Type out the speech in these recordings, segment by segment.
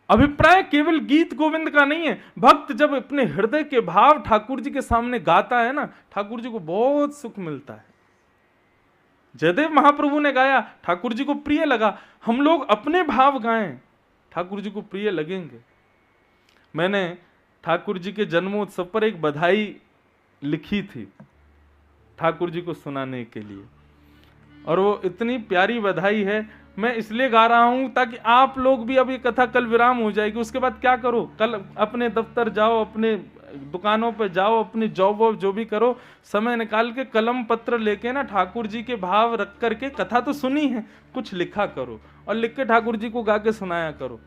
अभिप्राय केवल गीत गोविंद का नहीं है। भक्त जब अपने हृदय के भाव ठाकुर जी के सामने गाता है ना, ठाकुर जी को बहुत सुख मिलता है। जयदेव महाप्रभु ने गाया, ठाकुर जी को प्रिय लगा। हम लोग अपने भाव गाएं, ठाकुर जी को प्रिय लगेंगे। मैंने ठाकुर जी के जन्मोत्सव पर एक बधाई लिखी थी ठाकुर जी को सुनाने के लिए, और वो इतनी प्यारी बधाई है। मैं इसलिए गा रहा हूं ताकि आप लोग भी, अब ये कथा कल विराम हो जाएगी, उसके बाद क्या करो, कल अपने दफ्तर जाओ, अपने दुकानों पे जाओ, अपनी जॉब वॉब जो भी करो, समय निकाल के कलम पत्र लेके ना ठाकुर जी के भाव रख करके, कथा तो सुनी है, कुछ लिखा करो और लिख के ठाकुर जी को गा के सुनाया करो।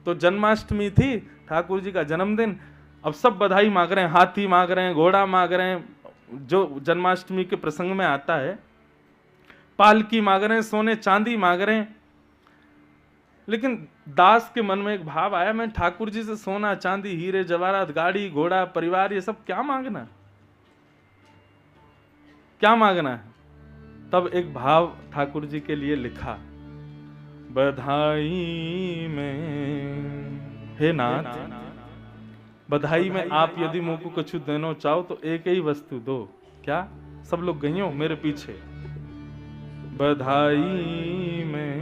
तो जन्माष्टमी थी, ठाकुर जी का जन्मदिन। अब सब बधाई मांग रहे हैं, हाथी मांग रहे हैं, घोड़ा मांग रहे हैं, जो जन्माष्टमी के प्रसंग में आता है, पालकी मांग रहे हैं, सोने चांदी मांग रहे हैं। लेकिन दास के मन में एक भाव आया, मैं ठाकुर जी से सोना चांदी हीरे जवाहरात गाड़ी घोड़ा परिवार ये सब क्या मांगना, क्या मांगना है। तब एक भाव ठाकुर जी के लिए लिखा, बधाई में हे नाथ, बधाई में आप यदि मुझ को कुछ देना चाहो तो एक ही वस्तु दो। क्या? सब लोग गइयो मेरे पीछे। बधाई में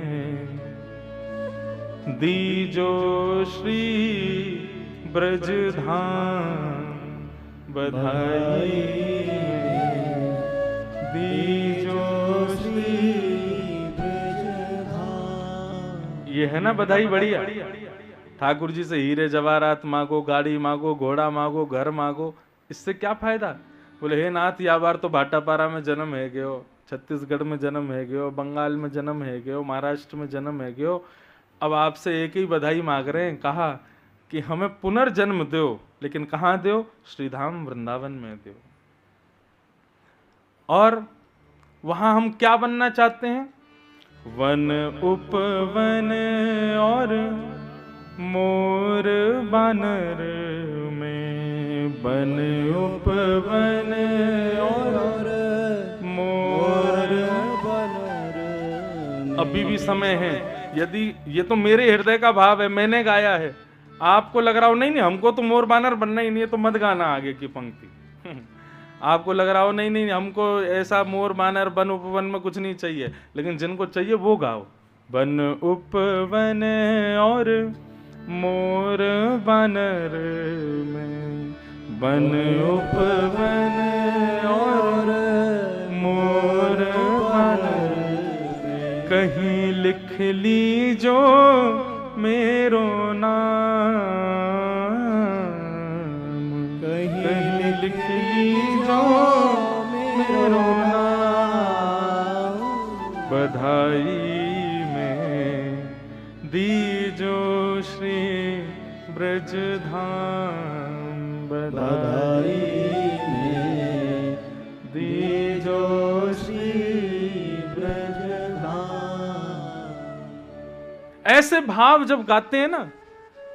दीजो श्री ब्रज धाम, बधाई में दीजो श्री ब्रज धाम। ये है ना बधाई बढ़िया। ठाकुर जी से हीरे जवाहरात मांगो, गाड़ी मांगो, घोड़ा मांगो, घर मांगो, इससे क्या फायदा। बोले हे नाथ, या बार तो भाटापारा में जन्म है गयो, छत्तीसगढ़ में जन्म है गयो, बंगाल में जन्म है गयो, महाराष्ट्र में जन्म है गयो। अब आपसे एक ही बधाई मांग रहे हैं, कहा कि हमें पुनर्जन्म दो, लेकिन कहाँ दो? श्रीधाम वृंदावन में दो। और वहां हम क्या बनना चाहते हैं? वन उपवन और मोर बानर में, बन उपवन और मोर बानर। अभी भी समय है, यदि ये तो मेरे हृदय का भाव है, मैंने गाया है, आपको लग रहा हो नहीं नहीं हमको तो मोर बानर बनना ही नहीं है, तो मत गाना आगे की पंक्ति। आपको लग रहा हो नहीं नहीं हमको ऐसा मोर बानर बन उपवन में कुछ नहीं चाहिए, लेकिन जिनको चाहिए वो गाओ, बन उपवन और मोर बानर में, बन उपवन और मोर बानर में, कहीं लिख लीजो मेरो नाम, कहीं लिख लीजो मेरो नाम, बधाई में दीजो श्री ब्रज धाम, बधाई में दीजो श्री ब्रज धाम। ऐसे भाव जब गाते हैं ना,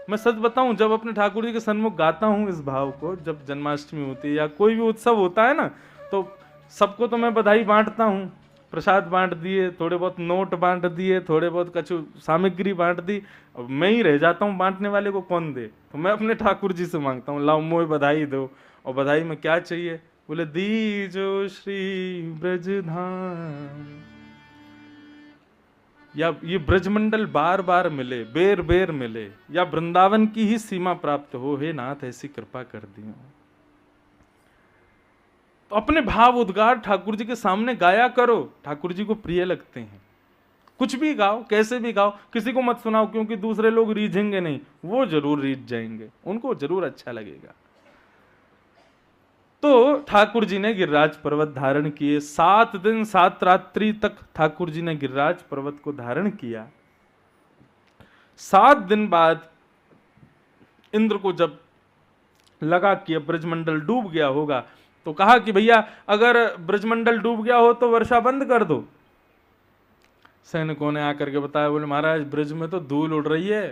मैं सच बताऊं, जब अपने ठाकुर जी के सन्मुख गाता हूं इस भाव को, जब जन्माष्टमी होती है या कोई भी उत्सव होता है ना, तो सबको तो मैं बधाई बांटता हूं, प्रसाद बांट दिए, थोड़े बहुत नोट बांट दिए, थोड़े बहुत कछु सामग्री बांट दी, अब मैं ही रह जाता हूँ, बांटने वाले को कौन दे। तो मैं अपने ठाकुर जी से मांगता हूँ, लाओ मोए बधाई दो। और बधाई में क्या चाहिए? बोले दीजो श्री ब्रज धाम, या ये ब्रजमंडल बार बार मिले, बेर बेर मिले, या वृंदावन की ही सीमा प्राप्त हो, हे नाथ ऐसी कृपा कर दियो। तो अपने भाव उद्गार ठाकुर जी के सामने गाया करो, ठाकुर जी को प्रिय लगते हैं। कुछ भी गाओ, कैसे भी गाओ, किसी को मत सुनाओ, क्योंकि दूसरे लोग रीझेंगे नहीं, वो जरूर रीझ जाएंगे, उनको जरूर अच्छा लगेगा। तो ठाकुर जी ने गिरिराज पर्वत धारण किए, 7 दिन 7 रात्रि तक ठाकुर जी ने गिरिराज पर्वत को धारण किया। 7 दिन बाद इंद्र को जब लगा कि ब्रजमंडल डूब गया होगा, तो कहा कि भैया अगर ब्रजमंडल डूब गया हो तो वर्षा बंद कर दो। सैनिकों ने आकर के बताया, बोले महाराज ब्रज में तो धूल उड़ रही है।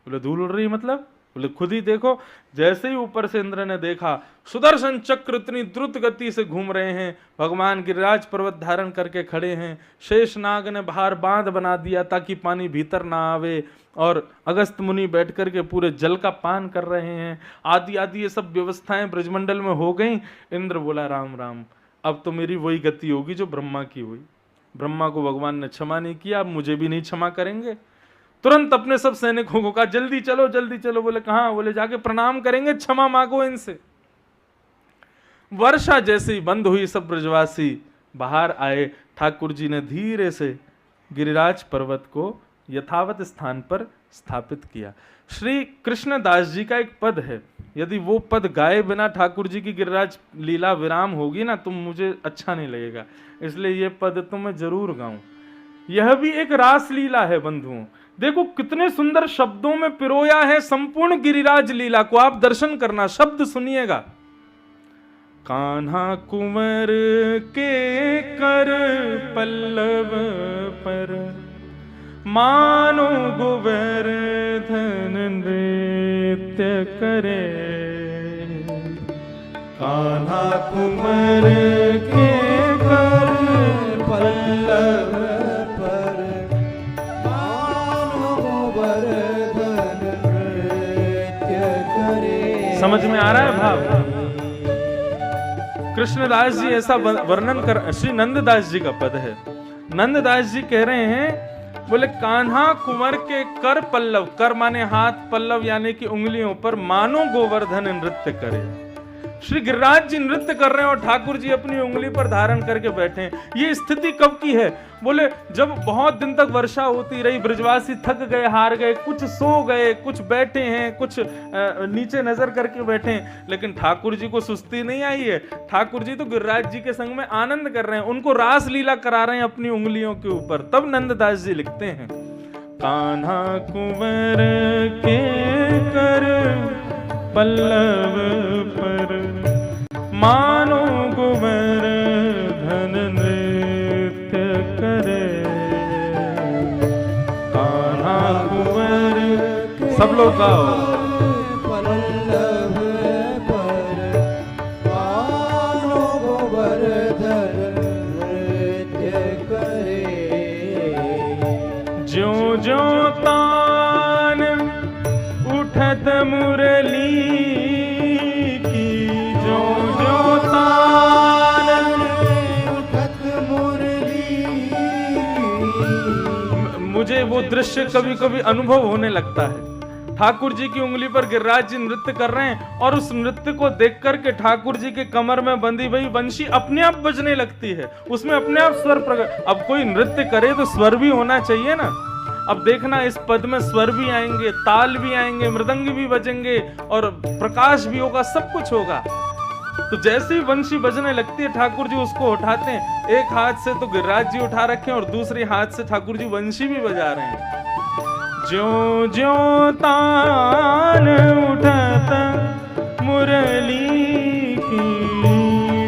बोले धूल उड़ रही है मतलब? बोले खुद ही देखो, जैसे ही ऊपर से इंद्र ने देखा सुदर्शन चक्र इतनी द्रुत गति से घूम रहे हैं, भगवान गिरिराज पर्वत धारण करके खड़े हैं, शेषनाग ने बाहर बांध बना दिया ताकि पानी भीतर ना आवे, और अगस्त मुनि बैठ करके पूरे जल का पान कर रहे हैं, आदि आदि ये सब व्यवस्थाएं ब्रजमंडल में हो गई। इंद्र बोला राम राम, अब तो मेरी वही गति होगी जो ब्रह्मा की हुई। ब्रह्मा को भगवान ने क्षमा नहीं किया, अब मुझे भी नहीं क्षमा करेंगे। तुरंत अपने सब सैनिकों को कहा जल्दी चलो जल्दी चलो। बोले कहां? बोले जाके प्रणाम करेंगे, क्षमा मांगो इनसे। वर्षा जैसे ही बंद हुई, सब ब्रजवासी बाहर आए। ठाकुर जी ने धीरे से गिरिराज पर्वत को यथावत स्थान पर स्थापित किया। श्री कृष्णदास जी का एक पद है, यदि वो पद गाए बिना ठाकुर जी की गिरिराज लीला विराम होगी ना, तो मुझे अच्छा नहीं लगेगा, इसलिए ये पद तो मैं जरूर गाऊं। यह भी एक रास लीला है बंधुओं। देखो कितने सुंदर शब्दों में पिरोया है संपूर्ण गिरिराज लीला को। आप दर्शन करना, शब्द सुनिएगा। कान्हा कुंवर के कर पल्लव पर मानो गोवर्धन नृत्य करे। कान्हा कुंवर के कर पल्लव पर मानो गोवर्धन नृत्य करे। समझ में आ रहा है भाव? कृष्णदास जी ऐसा वर्णन कर, श्री नंददास जी का पद है। नंददास जी कह रहे हैं, बोले कान्हा कुंवर के कर पल्लव, कर माने हाथ, पल्लव यानी कि उंगलियों पर, मानो गोवर्धन नृत्य करे। श्री गिरिराज जी नृत्य कर रहे हैं और ठाकुर जी अपनी उंगली पर धारण करके बैठे हैं। ये स्थिति कब की है? बोले जब बहुत दिन तक वर्षा होती रही, ब्रजवासी थक गए, हार गए, कुछ सो गए, कुछ बैठे हैं, कुछ नीचे नजर करके बैठे हैं, लेकिन ठाकुर जी को सुस्ती नहीं आई है। ठाकुर जी तो गिरिराज जी के संग में आनंद कर रहे हैं, उनको रास लीला करा रहे हैं अपनी उंगलियों के ऊपर। तब नंददास जी लिखते हैं, कान्हा कुंवर के कर पल्लव पर मानो गोवर्धन नृत्य करे। कान्हा कुंवर, सब लोग गाओ। पल्लव पर मानो गोवर्धन नृत्य करे। ज्यों ज्यों तान उठत मुरली की, ज्यों ज्यों तान उठत मुरली की। मुझे वो दृश्य कभी कभी अनुभव होने लगता है। ठाकुर जी की उंगली पर गिरिराज जी नृत्य कर रहे हैं और उस नृत्य को देख करके ठाकुर जी के कमर में बंधी हुई बंशी अपने आप बजने लगती है, उसमें अपने आप स्वर प्रकट। अब कोई नृत्य करे तो स्वर भी होना चाहिए ना। अब देखना, इस पद में स्वर भी आएंगे, ताल भी आएंगे, मृदंग भी बजेंगे और प्रकाश भी होगा, सब कुछ होगा। तो जैसे ही बंशी बजने लगती है, ठाकुर जी उसको उठाते हैं। एक हाथ से तो गिरिराज जी उठा रखे हैं और दूसरे हाथ से ठाकुर जी बंशी भी बजा रहे हैं। ज्यों ज्यों तान उठत मुरली की,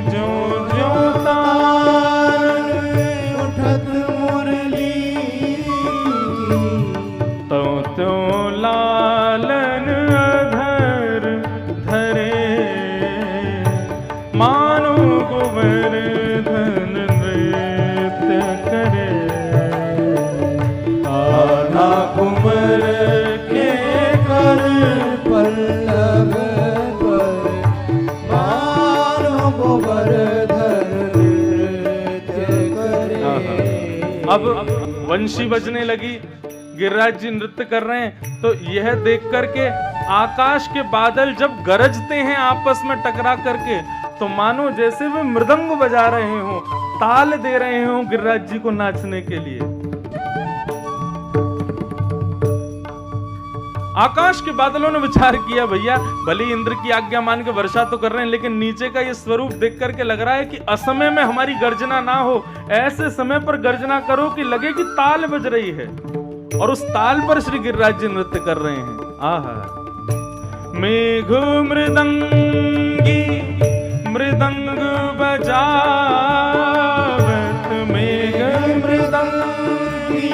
ज्यों ज्यों तान उठत मुरली की। त्यों लालन अधर धरे मानो गोवर्धन नृत्य करे। कान्हा कुंवर के कर पल्लव पर मानो गोवर्धन नृत्य करे। अब वंशी बजने लगी, गिरिराज जी नृत्य कर रहे हैं, तो यह देख करके आकाश के बादल जब गरजते हैं आपस में टकरा करके, तो मानो जैसे वे मृदंग बजा रहे हो, ताल दे रहे हो गिरिराज जी को नाचने के लिए। आकाश के बादलों ने विचार किया, भैया भले इंद्र की आज्ञा मान के वर्षा तो कर रहे हैं, लेकिन नीचे का ये स्वरूप देख करके लग रहा है कि असमय में हमारी गर्जना ना हो, ऐसे समय पर गर्जना करो कि लगे कि ताल बज रही है। और उस ताल पर श्री गिरिराज जी नृत्य कर रहे हैं। आहा, मेघ मृदंगी मृदंग बजावत, मेघ मृदंगी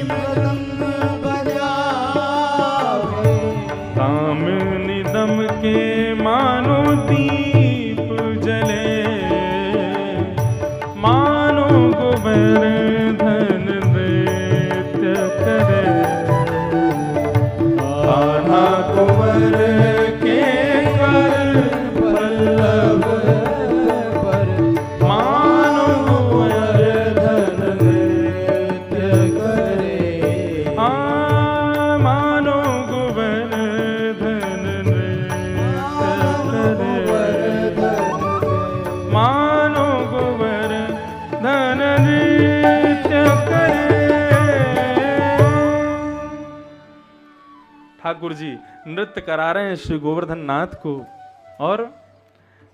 मृदंग बजावे। ठाकुर जी नृत्य करा रहे हैं श्री गोवर्धन नाथ को। और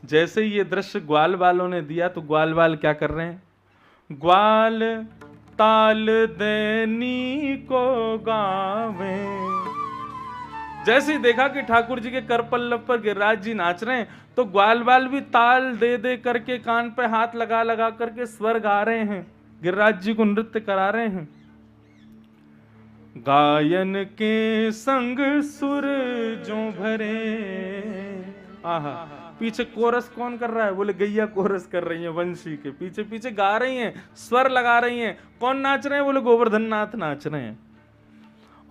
जैसे ही ये दृश्य ग्वाल वालों ने दिया तो ग्वाल वाल क्या कर रहे हैं, ग्वाल ताल देनी को गावे। जैसे ही देखा कि ठाकुर जी के कर पल्लव पर गिरिराज जी नाच रहे हैं तो ग्वाल वाल भी ताल दे दे करके, कान पे हाथ लगा लगा करके स्वर गा रहे हैं, गिरिराज जी को नृत्य करा रहे हैं। गायन के संग सुर जो भरे, आहा, पीछे कोरस कौन कर रहा है, बोले गैया कोरस कर रही है, वंशी के पीछे पीछे गा रही हैं, स्वर लगा रही हैं। कौन नाच रहे हैं, बोले गोवर्धन नाथ नाच रहे हैं।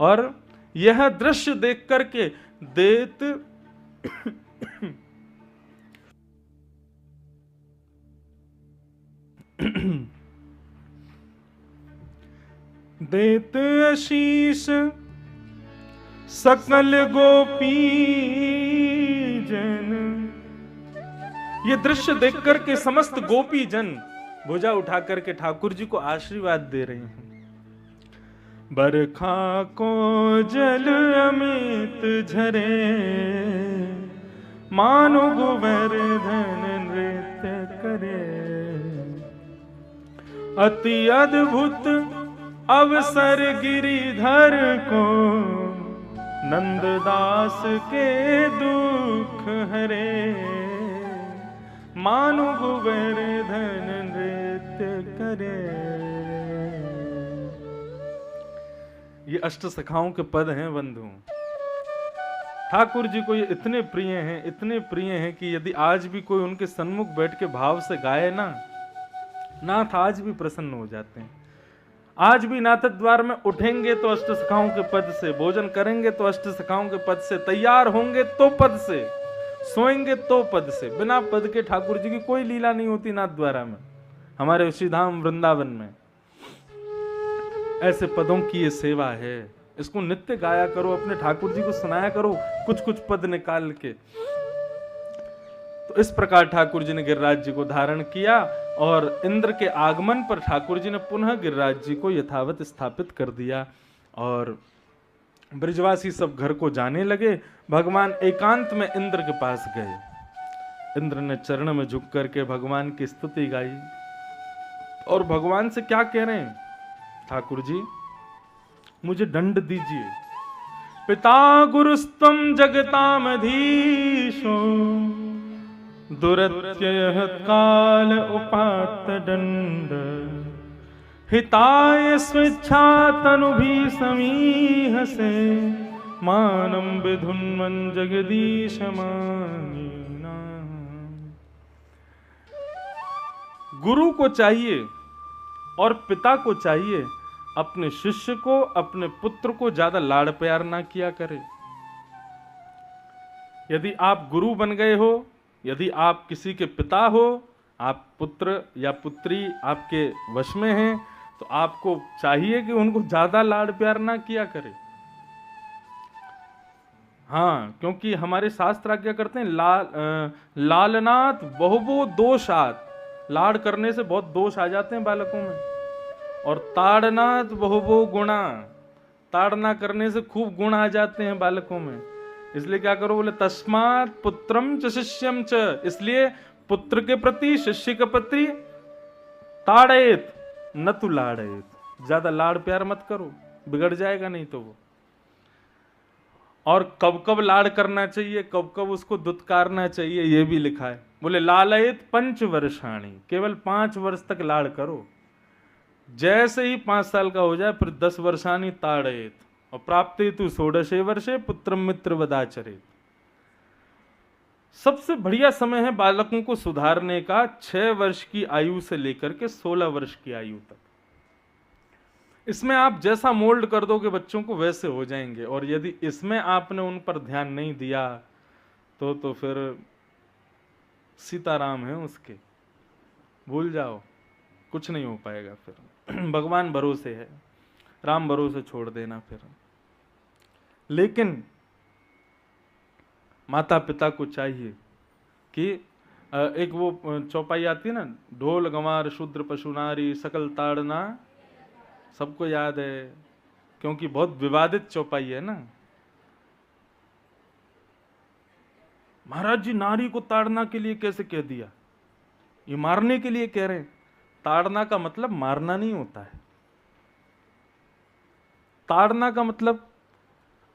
और यह दृश्य देख करके देत देत आशीष सकल गोपी जन। ये दृश्य देख करके समस्त गोपी जन भुजा उठा करके ठाकुर जी को आशीर्वाद दे रहे हैं। बरखा को जल अमित झरे, मानो गोवर्धन नृत्य करे। अति अद्भुत अवसर गिरिधर को, नंददास के दुख हरे। मानो गोवर्धन नृत्य करे। ये अष्ट सखाओं के पद हैं बंधु। ठाकुर जी को ये इतने प्रिय हैं, इतने प्रिय हैं कि यदि आज भी कोई उनके सन्मुख बैठ के भाव से गाए ना, नाथ आज भी प्रसन्न हो जाते हैं। आज भी नाथ द्वार में उठेंगे तो अष्ट सखाओं के पद से, भोजन करेंगे तो अष्ट सखाओं के पद से, तैयार होंगे तो पद से, सोएंगे तो पद से। बिना पद के ठाकुर जी की कोई लीला नहीं होती नाथ द्वारा में, हमारे श्रीधाम वृंदावन में। ऐसे पदों की ये सेवा है, इसको नित्य गाया करो, अपने ठाकुर जी को सुनाया करो कुछ कुछ पद निकाल के। तो इस प्रकार ठाकुर जी ने गिरिराज जी को धारण किया और इंद्र के आगमन पर ठाकुर जी ने पुनः गिरिराज जी को यथावत स्थापित कर दिया। और ब्रजवासी सब घर को जाने लगे। भगवान एकांत में इंद्र के पास गए। इंद्र ने चरण में झुक करके भगवान की स्तुति गाई और भगवान से क्या कह रहे हैं, ठाकुर जी मुझे दंड दीजिए। पिता गुरुस्तम जगतामधीशो, दुरत्ययः काल उपात्त दंड। हिताय स्वेच्छा तनुभि समीहसे, मानं विधुन्वन् जगदीश मानिना। गुरु को चाहिए और पिता को चाहिए अपने शिष्य को, अपने पुत्र को ज्यादा लाड़ प्यार ना किया करे। यदि आप गुरु बन गए हो, यदि आप किसी के पिता हो, आप पुत्र या पुत्री आपके वश में हैं, तो आपको चाहिए कि उनको ज्यादा लाड़ प्यार ना किया करे। हाँ, क्योंकि हमारे शास्त्र आज्ञा करते हैं लालनाथ बहुबो दोषात। लाड़ करने से बहुत दोष आ जाते हैं बालकों में। और ताड़नाथ बहुबो गुणा, ताड़ना करने से खूब गुण आ जाते हैं बालकों में। इसलिए क्या करो, बोले तस्मात् पुत्रम च शिष्यम च, इसलिए पुत्र के प्रति शिष्य के प्रति ताड़ेत न तु लाड़ेत। ज्यादा लाड़ प्यार मत करो, बिगड़ जाएगा नहीं तो वो। और कब कब लाड़ करना चाहिए, कब कब उसको दुत्कारना चाहिए, ये भी लिखा है। बोले लालयत 5 वर्षाणी, केवल 5 वर्ष तक लाड़ करो। जैसे ही 5 साल का हो जाए फिर 10 वर्षानी ताड़यत, और प्राप्ति तु 16 वर्षे पुत्रम मित्र वदाचरेत। सबसे बढ़िया समय है बालकों को सुधारने का 6 वर्ष की आयु से लेकर के 16 वर्ष की आयु तक। इसमें आप जैसा मोल्ड कर दोगे बच्चों को वैसे हो जाएंगे। और यदि इसमें आपने उन पर ध्यान नहीं दिया तो फिर सीताराम है उसके, भूल जाओ, कुछ नहीं हो पाएगा फिर। भगवान भरोसे है, राम भरोसे छोड़ देना फिर। लेकिन माता पिता को चाहिए कि एक वो चौपाई आती है ना, ढोल गंवार शूद्र पशु नारी सकल ताड़ना, सबको याद है क्योंकि बहुत विवादित चौपाई है ना। महाराज जी नारी को ताड़ना के लिए कैसे कह दिया? ये मारने के लिए कह रहे हैं। ताड़ना का मतलब मारना नहीं होता है। ताड़ना का मतलब,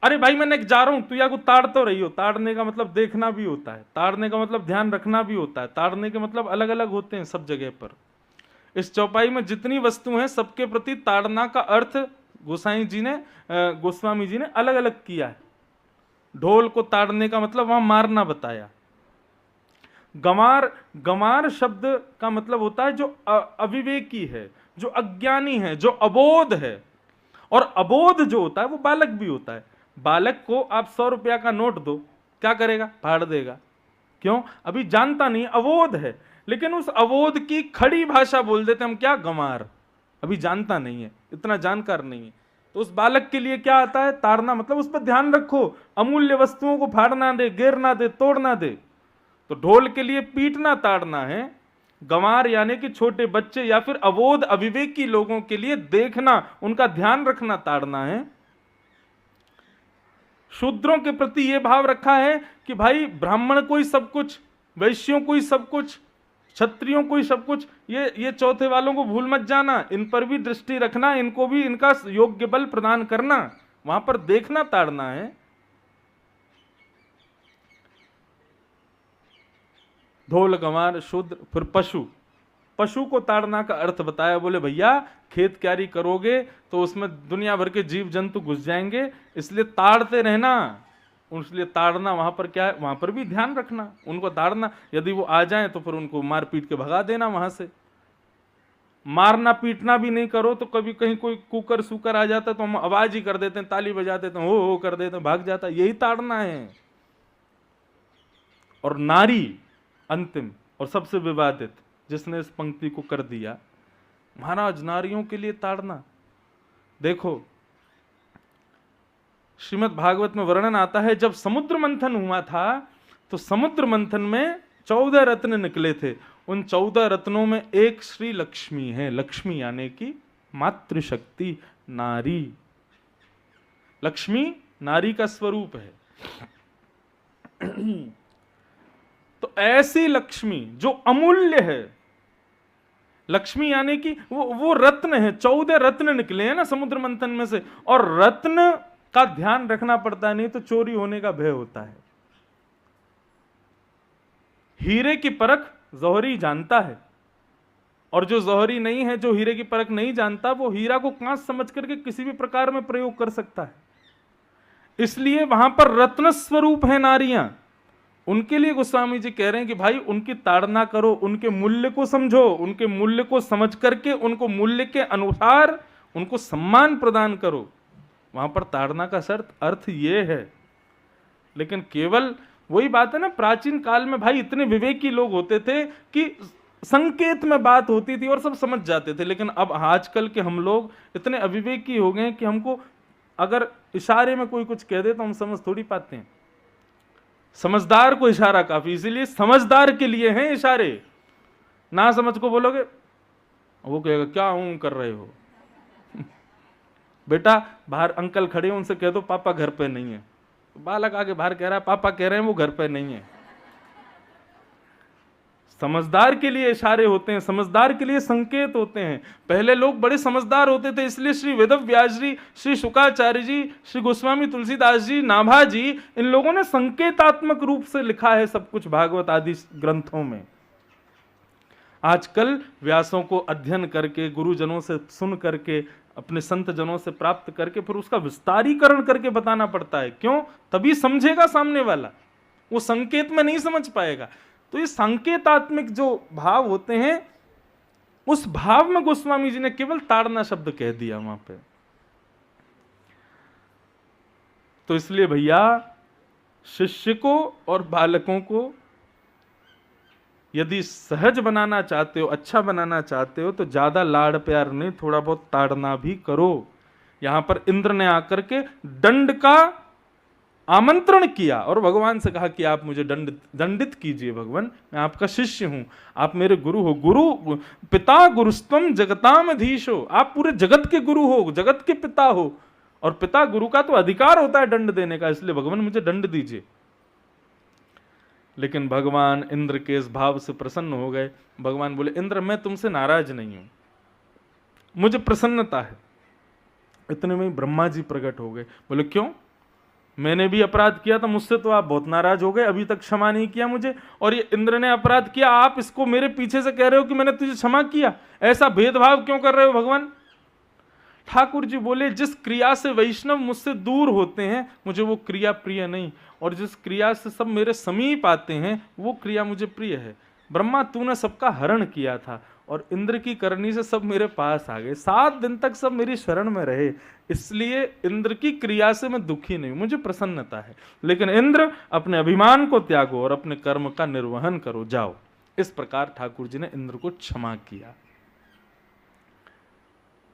अरे भाई मैंने जा रहा हूं, तू या को ताड़ तो रही हो। ताड़ने का मतलब देखना भी होता है, ताड़ने का मतलब ध्यान रखना भी होता है, ताड़ने के मतलब अलग अलग होते हैं सब जगह पर। इस चौपाई में जितनी वस्तु हैं सबके प्रति ताड़ना का अर्थ गोस्वामी जी ने अलग अलग किया है। ढोल को ताड़ने का मतलब वहां मारना बताया। गंवार शब्द का मतलब होता है जो अविवेकी है, जो अज्ञानी है, जो अबोध है। और अबोध जो होता है वो बालक भी होता है। बालक को आप 100 रुपया का नोट दो, क्या करेगा? फाड़ देगा। क्यों? अभी जानता नहीं, अबोध है। लेकिन उस अबोध की खड़ी भाषा बोल देते हम, क्या? गंवार। अभी जानता नहीं है, इतना जानकार नहीं है। तो उस बालक के लिए क्या आता है? ताड़ना। मतलब उस पर ध्यान रखो, अमूल्य वस्तुओं को फाड़ना दे, गिरना दे, तोड़ना दे। तो ढोल के लिए पीटना ताड़ना है। गंवार यानी कि छोटे बच्चे या फिर अबोध अविवेकी लोगों के लिए देखना, उनका ध्यान रखना ताड़ना है। शूद्रों के प्रति यह भाव रखा है कि भाई ब्राह्मण को ही सब कुछ, वैश्यों को ही सब कुछ, क्षत्रियों को ही सब कुछ। ये चौथे वालों को भूल मत जाना, इन पर भी दृष्टि रखना, इनको भी इनका योग्य बल प्रदान करना, वहां पर देखना ताड़ना है। ढोल, गंवार, शूद्र, फिर पशु। पशु को ताड़ना का अर्थ बताया। बोले भैया खेत क्यारी करोगे तो उसमें दुनिया भर के जीव जंतु घुस जाएंगे, इसलिए ताड़ते रहना। इसलिए ताड़ना वहां पर क्या है? वहां पर भी ध्यान रखना, उनको ताड़ना। यदि वो आ जाए तो फिर उनको मार पीट के भगा देना वहां से। मारना पीटना भी नहीं करो तो कभी कहीं कोई कुकर सुकर आ जाता तो हम आवाज ही कर देते हैं, ताली बजा देते हैं, हो कर देते हैं, भाग जाता। यही ताड़ना है। और नारी अंतिम और सबसे विवादित, जिसने इस पंक्ति को कर दिया, महाराज नारियों के लिए ताड़ना। देखो श्रीमद् भागवत में वर्णन आता है, जब समुद्र मंथन हुआ था तो समुद्र मंथन में 14 रत्न निकले थे। उन 14 रत्नों में एक श्री लक्ष्मी है। लक्ष्मी यानी कि मातृशक्ति, नारी। लक्ष्मी नारी का स्वरूप है। तो ऐसी लक्ष्मी जो अमूल्य है, लक्ष्मी यानी कि वो रत्न है। 14 रत्न निकले हैं ना समुद्र मंथन में से, और रत्न का ध्यान रखना पड़ता है, नहीं तो चोरी होने का भय होता है। हीरे की परख जौहरी जानता है, और जो जौहरी नहीं है, जो हीरे की परख नहीं जानता, वो हीरा को कांच समझ करके किसी भी प्रकार में प्रयोग कर सकता है। इसलिए वहां पर रत्न स्वरूप है नारियां। उनके लिए गोस्वामी जी कह रहे हैं कि भाई उनकी ताड़ना करो, उनके मूल्य को समझो, उनके मूल्य को समझ करके उनको मूल्य के अनुसार उनको सम्मान प्रदान करो। वहां पर ताड़ना का अर्थ ये है। लेकिन केवल वही बात है ना, प्राचीन काल में भाई इतने विवेकी लोग होते थे कि संकेत में बात होती थी और सब समझ जाते थे। लेकिन अब आजकल के हम लोग इतने अविवेकी हो गए कि हमको अगर इशारे में कोई कुछ कह दे तो हम समझ थोड़ी पाते हैं। समझदार को इशारा काफी, इसीलिए समझदार के लिए हैं इशारे। ना समझ को बोलोगे वो कहेगा क्या हूं कर रहे हो। बेटा बाहर अंकल खड़े हैं, उनसे कह दो पापा घर पे नहीं है। तो बालक आगे बाहर कह रहा है पापा कह रहे हैं वो घर पे नहीं है। समझदार के लिए इशारे होते हैं, समझदार के लिए संकेत होते हैं। पहले लोग बड़े समझदार होते थे, इसलिए श्री वेदव्यास जी, श्री शुकाचार्य जी, श्री गोस्वामी तुलसीदास जी, नाभा जी, इन लोगों ने संकेतात्मक रूप से लिखा है सब कुछ भागवत आदि ग्रंथों में। आजकल व्यासों को अध्ययन करके, गुरुजनों से सुन करके, अपने संत जनों से प्राप्त करके फिर उसका विस्तारीकरण करके बताना पड़ता है। क्यों? तभी समझेगा सामने वाला, वो संकेत में नहीं समझ पाएगा। तो ये संकेतात्मक जो भाव होते हैं, उस भाव में गोस्वामी जी ने केवल ताड़ना शब्द कह दिया वहां पे। तो इसलिए भैया शिष्य को और बालकों को यदि सहज बनाना चाहते हो, अच्छा बनाना चाहते हो, तो ज्यादा लाड़ प्यार नहीं, थोड़ा बहुत ताड़ना भी करो। यहां पर इंद्र ने आकर के दंड का आमंत्रण किया और भगवान से कहा कि आप मुझे दंडित कीजिए भगवान, मैं आपका शिष्य हूं, आप मेरे गुरु हो। गुरु पिता गुरुस्तम जगताम अधीशो, आप पूरे जगत के गुरु हो, जगत के पिता हो, और पिता गुरु का तो अधिकार होता है दंड देने का, इसलिए भगवान मुझे दंड दीजिए। लेकिन भगवान इंद्र के इस भाव से प्रसन्न हो गए। भगवान बोले, इंद्र मैं तुमसे नाराज नहीं हूं, मुझे प्रसन्नता है। इतने में ही ब्रह्मा जी प्रकट हो गए। बोले क्यों? मैंने भी अपराध किया था, मुझसे तो आप बहुत नाराज हो गए, अभी तक क्षमा नहीं किया मुझे, और ये इंद्र ने अपराध किया, आप इसको मेरे पीछे से कह रहे हो कि मैंने तुझे क्षमा किया। ऐसा भेदभाव क्यों कर रहे हो भगवान? ठाकुर जी बोले, जिस क्रिया से वैष्णव मुझसे दूर होते हैं मुझे वो क्रिया प्रिय नहीं, और जिस क्रिया से सब मेरे समीप आते हैं वो क्रिया मुझे प्रिय है। ब्रह्मा तूने सबका हरण किया था और इंद्र की करनी से सब मेरे पास आ गए, 7 दिन तक सब मेरी शरण में रहे, इसलिए इंद्र की क्रिया से मैं दुखी नहीं हूं, मुझे प्रसन्नता है। लेकिन इंद्र अपने अभिमान को त्यागो और अपने कर्म का निर्वहन करो, जाओ। इस प्रकार ठाकुर जी ने इंद्र को क्षमा किया।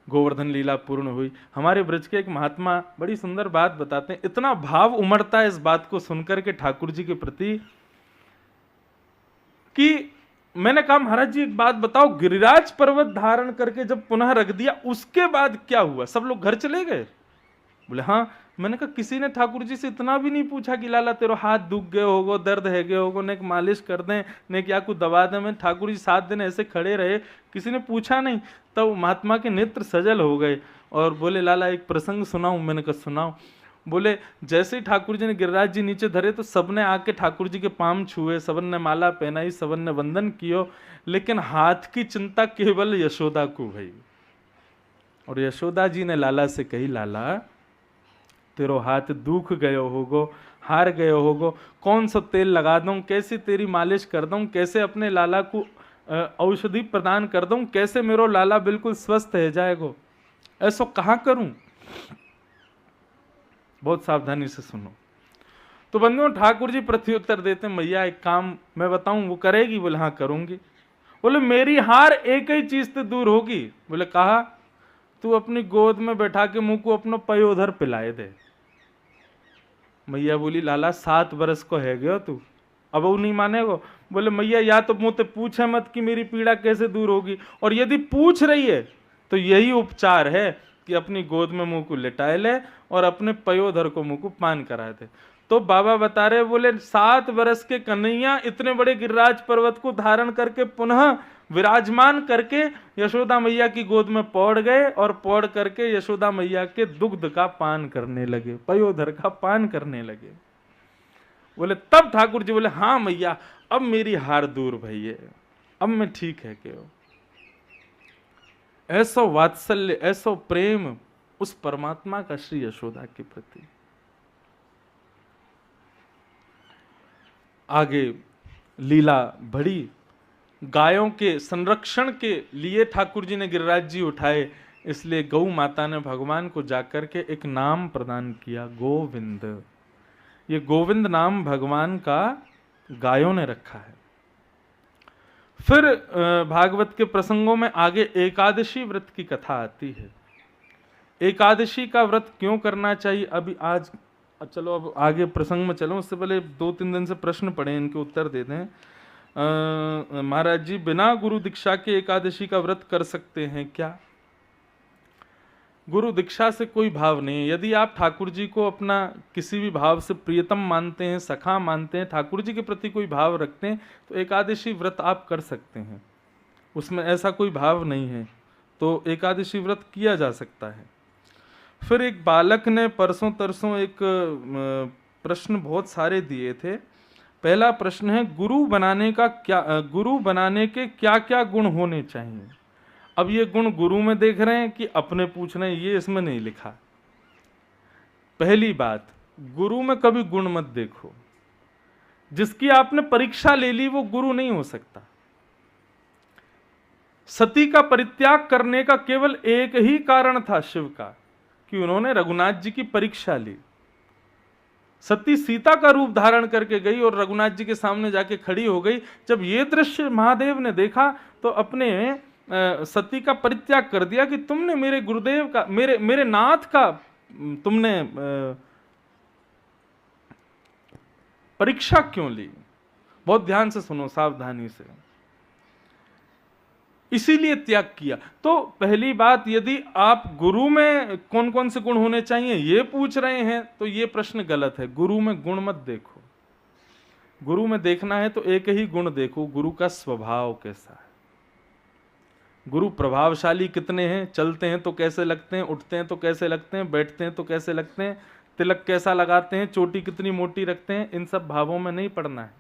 गोवर्धन लीला पूर्ण हुई। हमारे ब्रज के एक महात्मा बड़ी सुंदर बात बताते हैं, इतना भाव उमड़ता है इस बात को सुनकर के ठाकुर जी के प्रति कि मैंने कहा महाराज जी एक बात बताओ, गिरिराज पर्वत धारण करके जब पुनः रख दिया उसके बाद क्या हुआ? सब लोग घर चले गए? बोले हाँ। मैंने कहा किसी ने ठाकुर जी से इतना भी नहीं पूछा कि लाला तेरे हाथ दुख गए होगो, दर्द है गए होगो, ने मालिश कर दें, ने क्या कुछ दबा दें? मैं ठाकुर जी 7 दिन ऐसे खड़े रहे, किसी ने पूछा नहीं। तब महात्मा के नेत्र सजल हो गए और बोले लाला एक प्रसंग सुनाऊं? मैंने कहा सुनाओ। बोले जैसे ही ठाकुर जी ने गिरिराज जी नीचे धरे तो सबने आके ठाकुर जी के पाम छुए, सबन ने माला पहनाई, सबन ने वंदन कियो, लेकिन हाथ की चिंता केवल यशोदा को भई। और यशोदा जी ने लाला से कही, लाला तेरो हाथ दुख गयो होगो, हार गयो होगो, कौन सा तेल लगा दूं, कैसे तेरी मालिश कर दूं, कैसे अपने लाला को औषधि प्रदान कर दूं, कैसे मेरो लाला बिल्कुल स्वस्थ है जाएगो, ऐसा कहाँ करूं? बहुत सावधानी से सुनो। तो बंधुओं ठाकुर जी प्रत्युत्तर देते, मैया एक काम मैं बताऊं वो करेगी? बोले हाँ करूंगी। बोले मेरी हार एक ही चीज से दूर होगी। बोले कहा? तू अपनी गोद में बैठा के मुंह को अपना पयोधर पिलाए दे। मैया बोली लाला 7 बरस को है गयो तू, अब वो नहीं मानेगो? बोले मैया या तो मुझे पूछे मत कि मेरी पीड़ा कैसे दूर होगी, और यदि पूछ रही है तो यही उपचार है कि अपनी गोद में मुंह को लिटाए ले और अपने पयोधर को मुंह को पान करा दे। तो बाबा बता रहे, बोले 7 बरस के कन्हैया इतने बड़े गिरिराज पर्वत को धारण करके पुनः विराजमान करके यशोदा मैया की गोद में पौड़ गए और पौड़ करके यशोदा मैया के दुग्ध का पान करने लगे, पयोधर का पान करने लगे। बोले तब ठाकुर जी बोले हाँ मैया अब मेरी हार दूर भई है, अब मैं ठीक है क्यों? ऐसा वात्सल्य, ऐसा प्रेम उस परमात्मा का श्री यशोदा के प्रति। आगे लीला बढ़ी। गायों के संरक्षण के लिए ठाकुर जी ने गिरिराज जी उठाए, इसलिए गौ माता ने भगवान को जाकर के एक नाम प्रदान किया, गोविंद। ये गोविंद नाम भगवान का गायों ने रखा है। फिर भागवत के प्रसंगों में आगे एकादशी व्रत की कथा आती है। एकादशी का व्रत क्यों करना चाहिए? अभी आज चलो अब आगे प्रसंग में चलो, उससे पहले 2-3 दिन से प्रश्न पड़े, इनके उत्तर दे दें। महाराज जी बिना गुरु दीक्षा के एकादशी का व्रत कर सकते हैं क्या? गुरु दीक्षा से कोई भाव नहीं है। यदि आप ठाकुर जी को अपना किसी भी भाव से प्रियतम मानते हैं, सखा मानते हैं, ठाकुर जी के प्रति कोई भाव रखते हैं, तो एकादशी व्रत आप कर सकते हैं, उसमें ऐसा कोई भाव नहीं है, तो एकादशी व्रत किया जा सकता है। फिर एक बालक ने परसों तरसों एक प्रश्न बहुत सारे दिए थे। पहला प्रश्न है गुरु बनाने के क्या क्या गुण होने चाहिए? अब ये गुण गुरु में देख रहे हैं कि अपने पूछ रहे हैं, ये इसमें नहीं लिखा। पहली बात, गुरु में कभी गुण मत देखो। जिसकी आपने परीक्षा ले ली वो गुरु नहीं हो सकता। सती का परित्याग करने का केवल एक ही कारण था शिव का, कि उन्होंने रघुनाथ जी की परीक्षा ली। सती सीता का रूप धारण करके गई और रघुनाथ जी के सामने जाके खड़ी हो गई। जब ये दृश्य महादेव ने देखा तो अपने सती का परित्याग कर दिया कि तुमने मेरे गुरुदेव का, मेरे नाथ का तुमने परीक्षा क्यों ली? बहुत ध्यान से सुनो, सावधानी से। इसीलिए त्याग किया। तो पहली बात, यदि आप गुरु में कौन कौन से गुण होने चाहिए ये पूछ रहे हैं तो ये प्रश्न गलत है। गुरु में गुण मत देखो। गुरु में देखना है तो एक ही गुण देखो, गुरु का स्वभाव कैसा है। गुरु प्रभावशाली कितने हैं, चलते हैं तो कैसे लगते हैं, उठते हैं तो कैसे लगते हैं, बैठते हैं तो कैसे लगते हैं, तिलक कैसा लगाते हैं, चोटी कितनी मोटी रखते हैं, इन सब भावों में नहीं पड़ना है।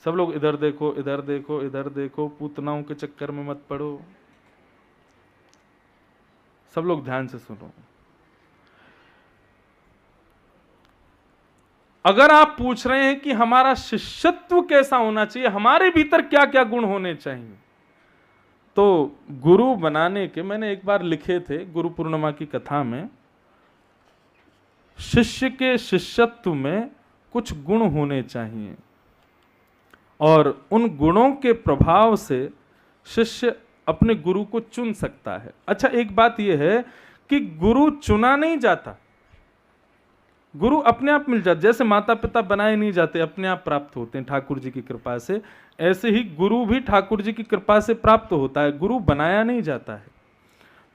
सब लोग इधर देखो, इधर देखो, इधर देखो, पूतनाओं के चक्कर में मत पड़ो। सब लोग ध्यान से सुनो। अगर आप पूछ रहे हैं कि हमारा शिष्यत्व कैसा होना चाहिए, हमारे भीतर क्या क्या गुण होने चाहिए, तो गुरु बनाने के मैंने एक बार लिखे थे गुरु पूर्णिमा की कथा में, शिष्य के शिष्यत्व में कुछ गुण होने चाहिए और उन गुणों के प्रभाव से शिष्य अपने गुरु को चुन सकता है। अच्छा, एक बात यह है कि गुरु चुना नहीं जाता, गुरु अपने आप मिल जाते। जैसे माता पिता बनाए नहीं जाते, अपने आप प्राप्त होते हैं ठाकुर जी की कृपा से, ऐसे ही गुरु भी ठाकुर जी की कृपा से प्राप्त होता है, गुरु बनाया नहीं जाता है।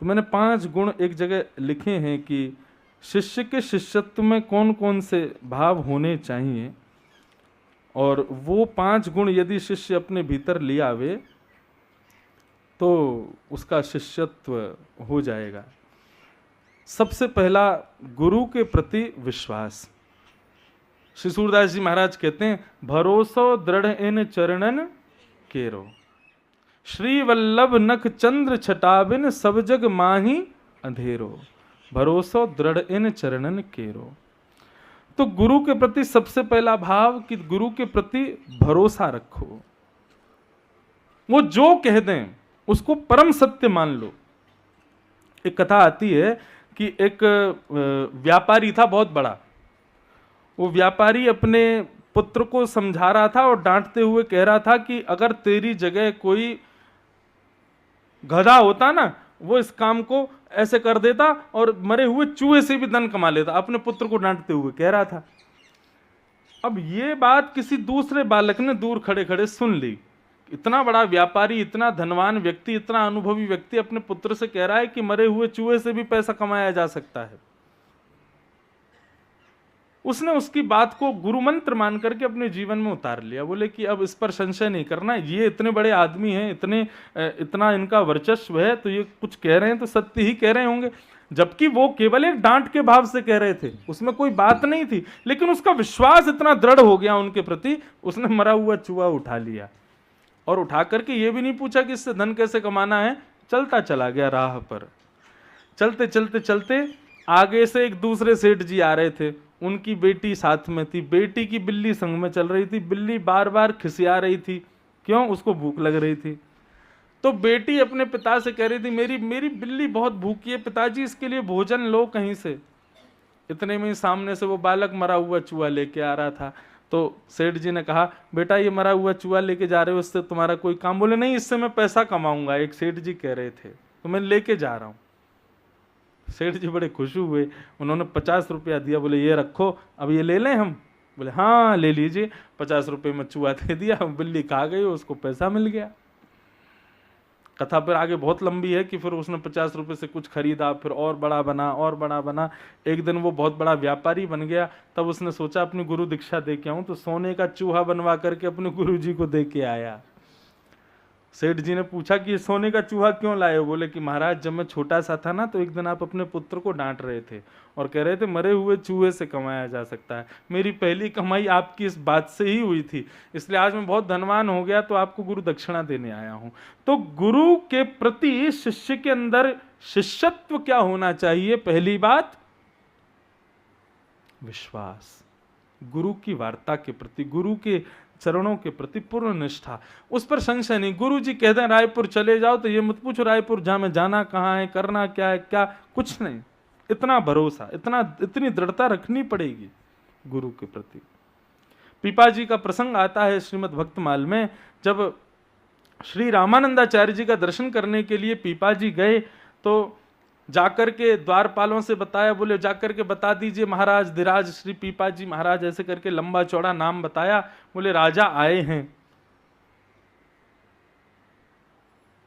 तो मैंने 5 गुण एक जगह लिखे हैं कि शिष्य के शिष्यत्व में कौन कौन से भाव होने चाहिए, और वो 5 गुण यदि शिष्य अपने भीतर ले आवे तो उसका शिष्यत्व हो जाएगा। सबसे पहला, गुरु के प्रति विश्वास। श्री सूरदास जी महाराज कहते हैं, भरोसो दृढ़ इन चरणन केरो, श्री वल्लभ नख चंद्र छटाबिन सब जग माही अंधेरो, भरोसो दृढ़ इन चरणन केरो। तो गुरु के प्रति सबसे पहला भाव कि गुरु के प्रति भरोसा रखो, वो जो कह दें उसको परम सत्य मान लो। एक कथा आती है कि एक व्यापारी था बहुत बड़ा, वो व्यापारी अपने पुत्र को समझा रहा था और डांटते हुए कह रहा था कि अगर तेरी जगह कोई गधा होता ना, वो इस काम को ऐसे कर देता और मरे हुए चूहे से भी धन कमा लेता। अपने पुत्र को डांटते हुए कह रहा था। अब ये बात किसी दूसरे बालक ने दूर खड़े खड़े सुन ली। इतना बड़ा व्यापारी, इतना धनवान व्यक्ति, इतना अनुभवी व्यक्ति अपने पुत्र से कह रहा है कि मरे हुए चूहे से भी पैसा कमाया जा सकता है। उसने उसकी बात को गुरु मंत्र मान करके अपने जीवन में उतार लिया। बोले कि अब इस पर संशय नहीं करना, ये इतने बड़े आदमी हैं, इतना इनका वर्चस्व है, तो ये कुछ कह रहे हैं तो सत्य ही कह रहे होंगे। जबकि वो केवल एक डांट के भाव से कह रहे थे, उसमें कोई बात नहीं थी, लेकिन उसका विश्वास इतना दृढ़ हो गया उनके प्रति, उसने मरा हुआ चूहा उठा लिया और उठा करके ये भी नहीं पूछा कि इससे धन कैसे कमाना है, चलता चला गया राह पर। चलते चलते चलते आगे से एक दूसरे सेठ जी आ रहे थे, उनकी बेटी साथ में थी, बेटी की बिल्ली संग में चल रही थी। बिल्ली बार बार खिसिया रही थी, क्यों? उसको भूख लग रही थी। तो बेटी अपने पिता से कह रही थी, मेरी बिल्ली बहुत भूखी है पिताजी, इसके लिए भोजन लो कहीं से। इतने में सामने से वो बालक मरा हुआ चूहा लेके आ रहा था। तो सेठ जी ने कहा, बेटा ये मरा हुआ चूहा लेके जा रहे हो, इससे तुम्हारा कोई काम? बोले नहीं, इससे मैं पैसा कमाऊंगा, एक सेठ जी कह रहे थे तो मैं लेके जा रहा हूँ। सेठ जी बड़े खुश हुए, उन्होंने 50 रुपया दिया। बोले ये रखो, अब ये ले लें हम? बोले हाँ ले लीजिए। 50 रुपये में चूहा दे दिया, बिल्ली खा गई, उसको पैसा मिल गया। कथा फिर आगे बहुत लंबी है कि फिर उसने 50 रुपये से कुछ खरीदा, फिर और बड़ा बना और बड़ा बना। एक दिन वो बहुत बड़ा व्यापारी बन गया। तब उसने सोचा अपनी गुरु दीक्षा दे के आऊं, तो सोने का चूहा बनवा करके अपने गुरु जी को दे के आया। सेठ जी ने पूछा कि सोने का चूहा क्यों लाए हो? बोले कि महाराज जब मैं छोटा सा था ना, तो एक दिन आप अपने पुत्र को डांट रहे थे और कह रहे थे मरे हुए चूहे से कमाया जा सकता है। मेरी पहली कमाई आपकी इस बात से ही हुई थी, इसलिए आज मैं बहुत धनवान हो गया, तो आपको गुरु दक्षिणा देने आया हूं। तो गुरु के प्रति शिष्य के अंदर शिष्यत्व क्या होना चाहिए? पहली बात विश्वास, गुरु की वार्ता के प्रति, गुरु के चरणों के प्रति पूर्ण निष्ठा, उस पर संशय नहीं। गुरु जी कहते हैं रायपुर चले जाओ, तो ये मत पूछो रायपुर में जाना कहाँ है, करना क्या है, क्या कुछ नहीं। इतना भरोसा, इतनी दृढ़ता रखनी पड़ेगी गुरु के प्रति। पीपा जी का प्रसंग आता है श्रीमद् भक्तमाल में, जब श्री रामानंदाचार्य जी का दर्शन करने के लिए पीपा जी गए, तो जाकर के द्वारपालों से बताया, बोले जाकर के बता दीजिए महाराज, धीराज श्री पीपा जी महाराज, ऐसे करके लंबा चौड़ा नाम बताया। बोले राजा आए हैं,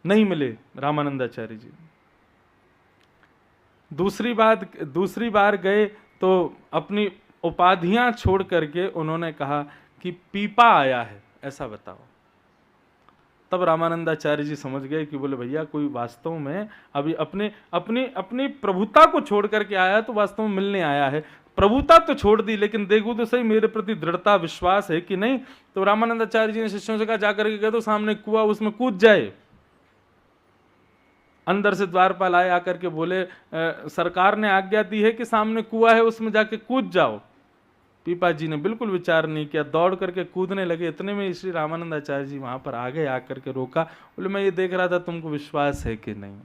नहीं मिले रामानंदाचार्य जी। दूसरी बार गए तो अपनी उपाधियां छोड़ करके उन्होंने कहा कि पीपा आया है, ऐसा बताओ। तब रामानंदाचार्य जी समझ गए कि बोले भैया कोई वास्तव में अभी अपने अपनी अपनी प्रभुता को छोड़ करके आया है, तो वास्तव में मिलने आया है। प्रभुता तो छोड़ दी, लेकिन देखो तो सही मेरे प्रति दृढ़ता विश्वास है कि नहीं। तो रामानंदाचार्य जी ने शिष्यों से कहा जाकर के कह दो सामने कुआं, उसमें कूद जाए। अंदर से द्वारपाल आए, आकर के बोले सरकार ने आज्ञा दी है कि सामने कुआं है, उसमें जाके कूद जाओ। पीपा जी ने बिल्कुल विचार नहीं किया, दौड़ करके कूदने लगे। इतने में श्री रामानंदाचार्य जी वहां पर आ गए, आकर के रोका। बोले मैं ये देख रहा था तुमको विश्वास है कि नहीं।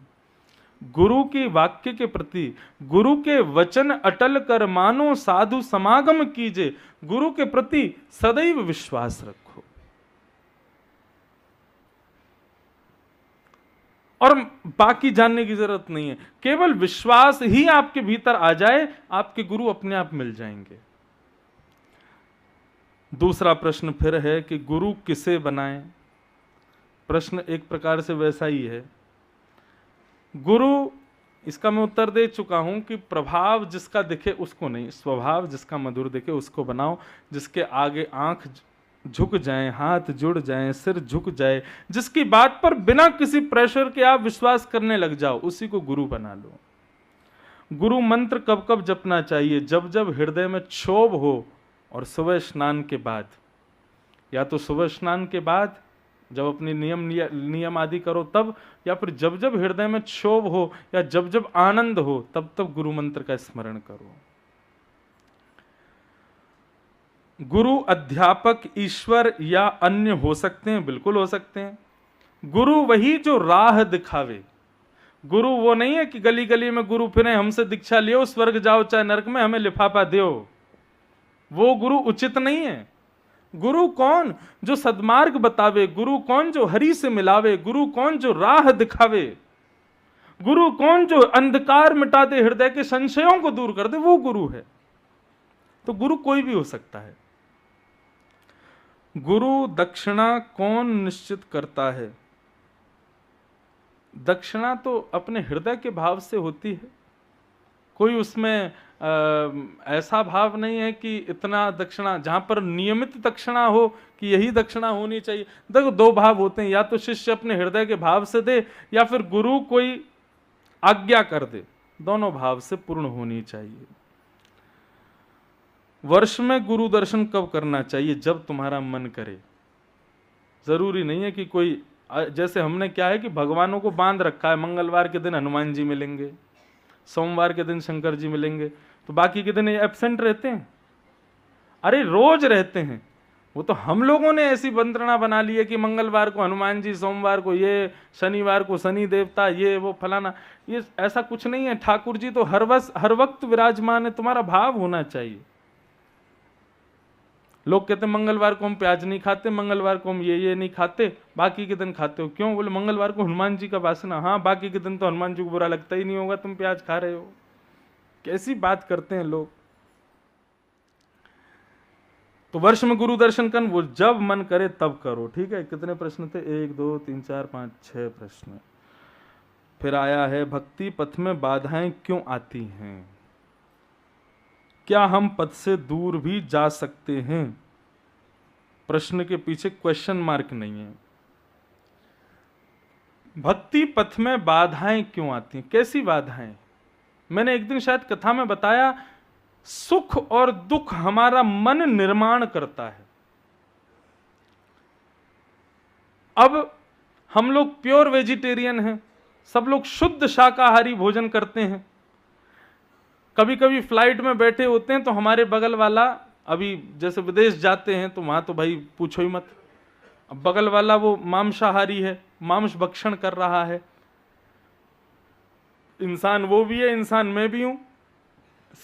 गुरु की वाक्य के प्रति, गुरु के वचन अटल कर मानो साधु समागम कीजिए, गुरु के प्रति सदैव विश्वास रखो। और बाकी जानने की जरूरत नहीं है, केवल विश्वास ही आपके भीतर आ जाए, आपके गुरु अपने आप मिल जाएंगे। दूसरा प्रश्न फिर है कि गुरु किसे बनाएं। प्रश्न एक प्रकार से वैसा ही है। गुरु, इसका मैं उत्तर दे चुका हूं कि प्रभाव जिसका दिखे उसको नहीं, स्वभाव जिसका मधुर दिखे उसको बनाओ। जिसके आगे आंख झुक जाए, हाथ जुड़ जाए, सिर झुक जाए, जिसकी बात पर बिना किसी प्रेशर के आप विश्वास करने लग जाओ, उसी को गुरु बना लो। गुरु मंत्र कब कब जपना चाहिए? जब जब हृदय में क्षोभ हो, और सुबह स्नान के बाद। या तो सुबह स्नान के बाद जब अपनी नियम आदि करो तब, या फिर जब जब हृदय में क्षोभ हो या जब जब आनंद हो तब तब गुरु मंत्र का स्मरण करो। गुरु अध्यापक, ईश्वर या अन्य हो सकते हैं, बिल्कुल हो सकते हैं। गुरु वही जो राह दिखावे। गुरु वो नहीं है कि गली गली में गुरु फिरे, हमसे दीक्षा लियो स्वर्ग जाओ चाहे नरक में, हमें लिफाफा दो। वो गुरु उचित नहीं है। गुरु कौन? जो सद्मार्ग बतावे। गुरु कौन? जो हरि से मिलावे। गुरु कौन? जो राह दिखावे। गुरु कौन? जो अंधकार मिटा दे, हृदय के संशयों को दूर कर दे, वो गुरु है। तो गुरु कोई भी हो सकता है। गुरु दक्षिणा कौन निश्चित करता है? दक्षिणा तो अपने हृदय के भाव से होती है। कोई उसमें ऐसा भाव नहीं है कि इतना दक्षिणा, जहां पर नियमित दक्षिणा हो कि यही दक्षिणा होनी चाहिए। देखो दो भाव होते हैं, या तो शिष्य अपने हृदय के भाव से दे, या फिर गुरु कोई आज्ञा कर दे। दोनों भाव से पूर्ण होनी चाहिए। वर्ष में गुरु दर्शन कब करना चाहिए? जब तुम्हारा मन करे। जरूरी नहीं है कि कोई, जैसे हमने क्या है कि भगवानों को बांध रखा है, मंगलवार के दिन हनुमान जी मिलेंगे, सोमवार के दिन शंकर जी मिलेंगे, तो बाकी के दिन एब्सेंट रहते हैं। अरे रोज रहते हैं। वो तो हम लोगों ने ऐसी वंदना बना ली है कि मंगलवार को हनुमान जी, सोमवार को ये, शनिवार को शनि देवता, ये वो फलाना। ये ऐसा कुछ नहीं है। ठाकुर जी तो हर वक्त विराजमान है। तुम्हारा भाव होना चाहिए। लोग कहते हैं मंगलवार को हम प्याज नहीं खाते, मंगलवार को हम ये नहीं खाते, बाकी के दिन खाते हो। क्यों? बोले मंगलवार को हनुमान जी का वासना। हाँ, बाकी के दिन तो हनुमान जी को बुरा लगता ही नहीं होगा तुम प्याज खा रहे हो। कैसी बात करते हैं लोग। तो वर्ष में गुरु दर्शन कर, वो जब मन करे तब करो। ठीक है। कितने प्रश्न थे? 1 2 3 4 5 6 प्रश्न। फिर आया है भक्ति पथ में बाधाएं क्यों आती हैं? क्या हम पद से दूर भी जा सकते हैं? प्रश्न के पीछे क्वेश्चन मार्क नहीं है। भक्ति पथ में बाधाएं क्यों आती हैं? कैसी बाधाएं? मैंने एक दिन शायद कथा में बताया, सुख और दुख हमारा मन निर्माण करता है। अब हम लोग प्योर वेजिटेरियन हैं, सब लोग शुद्ध शाकाहारी भोजन करते हैं। कभी कभी फ्लाइट में बैठे होते हैं तो हमारे बगल वाला, अभी जैसे विदेश जाते हैं तो वहां तो भाई पूछो ही मत, अब बगल वाला वो मांसाहारी है, मांस भक्षण कर रहा है। इंसान वो भी है, इंसान मैं भी हूं।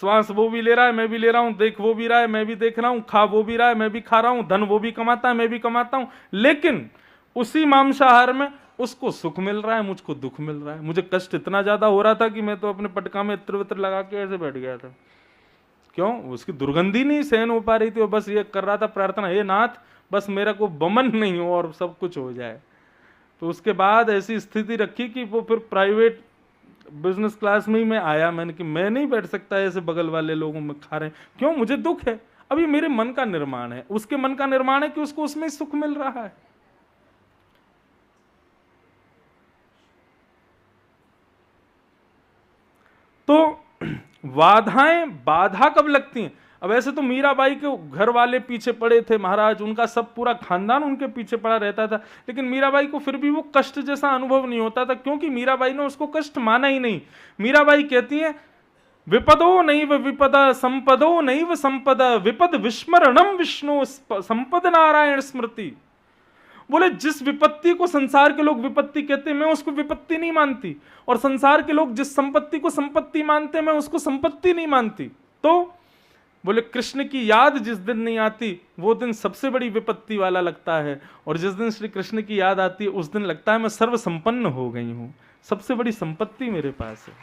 श्वास वो भी ले रहा है, मैं भी ले रहा हूं। देख वो भी रहा है, मैं भी देख रहा हूं। खा वो भी रहा है, मैं भी खा रहा हूं। धन वो भी कमाता है, मैं भी कमाता हूं। लेकिन उसी मांसाहार में उसको सुख मिल रहा है, मुझको दुख मिल रहा है। मुझे कष्ट इतना ज्यादा हो रहा था कि मैं तो अपने पटका में इत्र वित्र लगा के ऐसे बैठ गया था। क्यों? उसकी दुर्गंधी नहीं सहन हो पा रही थी और बस ये कर रहा था प्रार्थना, हे नाथ बस मेरा को बमन नहीं हो और सब कुछ हो जाए। तो उसके बाद ऐसी स्थिति रखी कि वो फिर प्राइवेट बिजनेस क्लास में ही मैं आया। मैंने कि मैं नहीं बैठ सकता ऐसे बगल वाले लोगों में खा रहे हैं। क्यों? मुझे दुख है। अब ये मेरे मन का निर्माण है, उसके मन का निर्माण है कि उसको उसमें सुख मिल रहा है। तो बाधा कब लगती हैं? अब ऐसे तो मीराबाई के घर वाले पीछे पड़े थे महाराज, उनका सब पूरा खानदान उनके पीछे पड़ा रहता था, लेकिन मीराबाई को फिर भी वो कष्ट जैसा अनुभव नहीं होता था, क्योंकि मीराबाई ने उसको कष्ट माना ही नहीं। मीराबाई कहती है, विपदो नैव विपदा संपदो नैव संपदा विपद विस्मरणम विष्णु संपद नारायण स्मृति। बोले जिस विपत्ति को संसार के लोग विपत्ति कहते हैं, मैं उसको विपत्ति नहीं मानती, और संसार के लोग जिस संपत्ति को संपत्ति मानते हैं, मैं उसको संपत्ति नहीं मानती। तो बोले कृष्ण की याद जिस दिन नहीं आती वो दिन सबसे बड़ी विपत्ति वाला लगता है, और जिस दिन श्री कृष्ण की याद आती है उस दिन लगता है मैं सर्व संपन्न हो गई हूं, सबसे बड़ी संपत्ति मेरे पास है।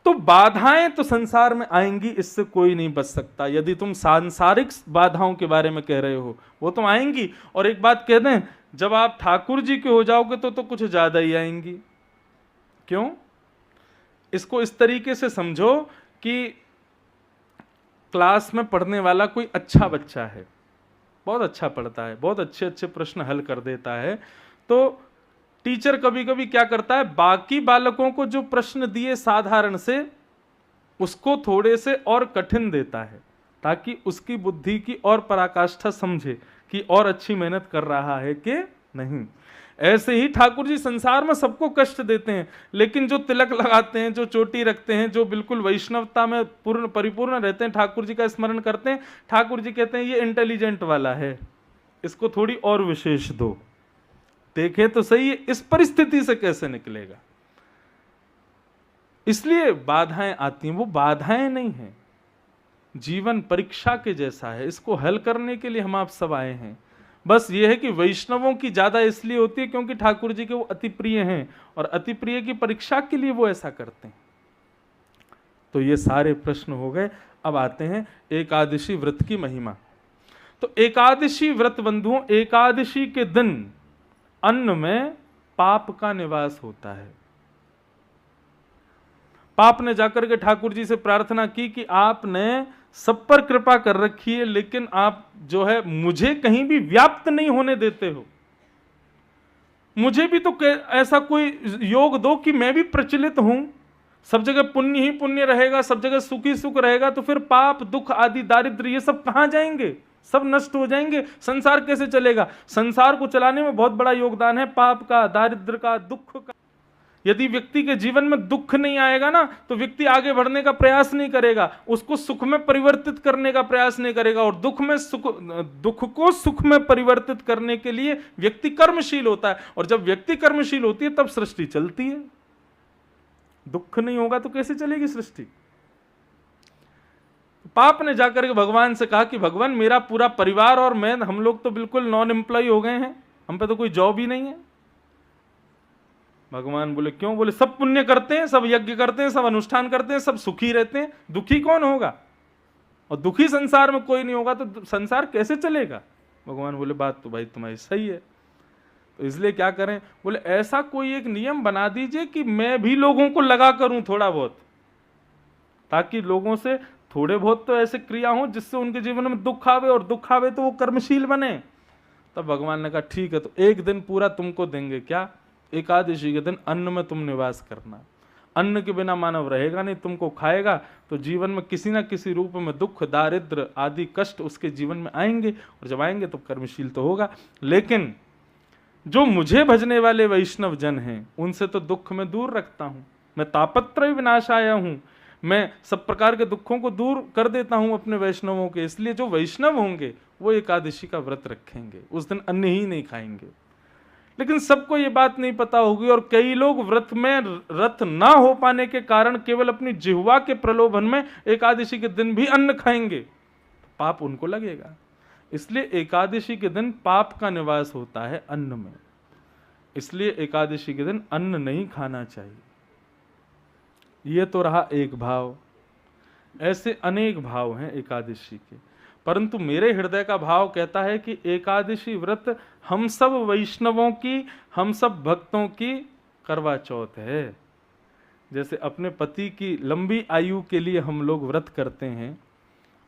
तो बाधाएं तो संसार में आएंगी, इससे कोई नहीं बच सकता। यदि तुम सांसारिक बाधाओं के बारे में कह रहे हो वो तो आएंगी, और एक बात कह दें, जब आप ठाकुर जी के हो जाओगे तो कुछ ज्यादा ही आएंगी। क्यों? इसको इस तरीके से समझो कि क्लास में पढ़ने वाला कोई अच्छा बच्चा है, बहुत अच्छा पढ़ता है, बहुत अच्छे अच्छे प्रश्न हल कर देता है, तो टीचर कभी कभी क्या करता है, बाकी बालकों को जो प्रश्न दिए साधारण से, उसको थोड़े से और कठिन देता है, ताकि उसकी बुद्धि की और पराकाष्ठा समझे कि और अच्छी मेहनत कर रहा है कि नहीं। ऐसे ही ठाकुर जी संसार में सबको कष्ट देते हैं, लेकिन जो तिलक लगाते हैं, जो चोटी रखते हैं, जो बिल्कुल वैष्णवता में पूर्ण परिपूर्ण रहते हैं, ठाकुर जी का स्मरण करते हैं, ठाकुर जी कहते हैं ये इंटेलिजेंट वाला है, इसको थोड़ी और विशेष दो। देखे तो सही इस परिस्थिति से कैसे निकलेगा। इसलिए बाधाएं आती हैं, वो बाधाएं नहीं हैं, जीवन परीक्षा के जैसा है, इसको हल करने के लिए हम आप सब आए हैं। बस ये है कि वैष्णवों की ज्यादा इसलिए होती है क्योंकि ठाकुर जी के वो अति प्रिय हैं, और अति प्रिय की परीक्षा के लिए वो ऐसा करते हैं। तो ये सारे प्रश्न हो गए। अब आते हैं एकादशी व्रत की महिमा। तो एकादशी व्रत बंधुओं, एकादशी के दिन अन्न में पाप का निवास होता है। पाप ने जाकर के ठाकुर जी से प्रार्थना की कि आपने सब पर कृपा कर रखी है, लेकिन आप जो है मुझे कहीं भी व्याप्त नहीं होने देते हो, मुझे भी तो ऐसा कोई योग दो कि मैं भी प्रचलित हूं। सब जगह पुण्य ही पुण्य रहेगा, सब जगह सुख ही सुख रहेगा, तो फिर पाप दुख आदि दारिद्र्य ये सब कहां जाएंगे? सब नष्ट हो जाएंगे। संसार कैसे चलेगा? संसार को चलाने में बहुत बड़ा योगदान है पाप का, दारिद्र्य का, दुख का। यदि व्यक्ति के जीवन में दुख नहीं आएगा ना, तो व्यक्ति आगे बढ़ने का प्रयास नहीं करेगा, उसको सुख में परिवर्तित करने का प्रयास नहीं करेगा, और दुख को सुख में परिवर्तित करने के लिए व्यक्ति कर्मशील होता है, और जब व्यक्ति कर्मशील होती है तब सृष्टि चलती है। दुख नहीं होगा तो कैसे चलेगी सृष्टि? पाप ने जाकर के भगवान से कहा कि भगवान मेरा पूरा परिवार और मैं, हम लोग तो बिल्कुल नॉन एम्प्लॉय हो गए हैं, हम पे तो कोई जॉब ही नहीं है। भगवान बोले क्यों? बोले सब पुण्य करते हैं, सब यज्ञ करते हैं, सब अनुष्ठान करते हैं, सब सुखी रहते हैं, दुखी कौन होगा? और दुखी संसार में कोई नहीं होगा तो संसार कैसे चलेगा? भगवान बोले बात तो भाई तुम्हारी सही है, तो इसलिए क्या करें? बोले ऐसा कोई एक नियम बना दीजिए कि मैं भी लोगों को लगा करूं थोड़ा बहुत, ताकि लोगों से थोड़े बहुत तो ऐसे क्रिया हो जिससे उनके जीवन में दुख आवे, और दुख आवे तो वो कर्मशील बने। तब भगवान ने कहा ठीक है, तो एक दिन पूरा तुमको देंगे। क्या? एकादशी के दिन अन्न में तुम निवास करना। अन्न के बिना मानव रहेगा नहीं, तुमको खाएगा तो जीवन में किसी ना किसी रूप में दुख दारिद्र आदि कष्ट उसके जीवन में आएंगे, और जब आएंगे तो कर्मशील तो होगा। लेकिन जो मुझे भजने वाले वैष्णव जन हैं उनसे तो दुख में दूर रखता हूं, मैं तापत्रय विनाशाय हूं, मैं सब प्रकार के दुखों को दूर कर देता हूं अपने वैष्णवों के। इसलिए जो वैष्णव होंगे वो एकादशी का व्रत रखेंगे, उस दिन अन्न ही नहीं खाएंगे। लेकिन सबको ये बात नहीं पता होगी, और कई लोग व्रत में रत ना हो पाने के कारण केवल अपनी जिह्वा के प्रलोभन में एकादशी के दिन भी अन्न खाएंगे, तो पाप उनको लगेगा। इसलिए एकादशी के दिन पाप का निवास होता है अन्न में, इसलिए एकादशी के दिन अन्न नहीं खाना चाहिए। यह तो रहा एक भाव। ऐसे अनेक भाव हैं एकादशी के, परंतु मेरे हृदय का भाव कहता है कि एकादशी व्रत हम सब वैष्णवों की, हम सब भक्तों की करवा चौथ है। जैसे अपने पति की लंबी आयु के लिए हम लोग व्रत करते हैं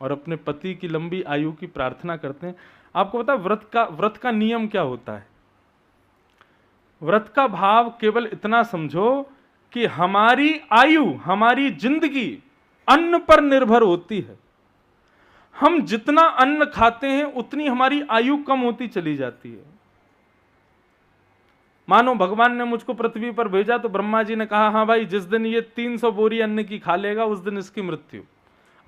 और अपने पति की लंबी आयु की प्रार्थना करते हैं। आपको पता है व्रत का नियम क्या होता है? व्रत का भाव केवल इतना समझो कि हमारी आयु, हमारी जिंदगी अन्न पर निर्भर होती है। हम जितना अन्न खाते हैं उतनी हमारी आयु कम होती चली जाती है। मानो भगवान ने मुझको पृथ्वी पर भेजा तो ब्रह्मा जी ने कहा, हाँ भाई, जिस दिन ये 300 बोरी अन्न की खा लेगा उस दिन इसकी मृत्यु।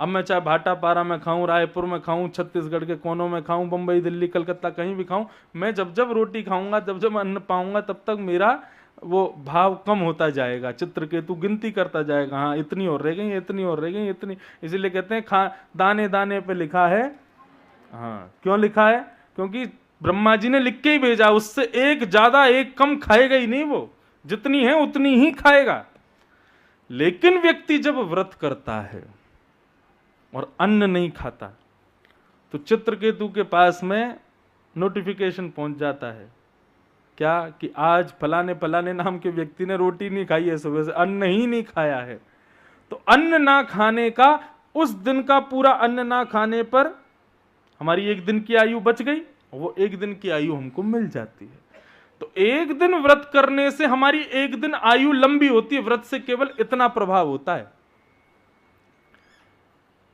अब मैं चाहे भाटापारा में खाऊं, रायपुर में खाऊं, छत्तीसगढ़ के कोनों में खाऊं, बंबई, दिल्ली, कलकत्ता, कहीं भी खाऊं, मैं जब जब रोटी खाऊंगा, जब जब अन्न पाऊंगा, तब तक मेरा वो भाव कम होता जाएगा। चित्रकेतु गिनती करता जाएगा, हाँ इतनी और रह गई, इतनी और रह गई, इतनी। इसीलिए कहते हैं दाने दाने पे लिखा है। हाँ, क्यों लिखा है? क्योंकि ब्रह्मा जी ने लिख के ही भेजा, उससे एक ज्यादा एक कम खाएगा ही नहीं, वो जितनी है उतनी ही खाएगा। लेकिन व्यक्ति जब व्रत करता है और अन्न नहीं खाता तो चित्रकेतु के पास में नोटिफिकेशन पहुंच जाता है, क्या कि आज फलाने फलाने नाम के व्यक्ति ने रोटी नहीं खाई है, सुबह से अन्न ही नहीं खाया है। तो अन्न ना खाने का, उस दिन का पूरा अन्न ना खाने पर हमारी एक दिन की आयु बच गई, वो एक दिन की आयु हमको मिल जाती है। तो एक दिन व्रत करने से हमारी एक दिन आयु लंबी होती है। व्रत से केवल इतना प्रभाव होता है।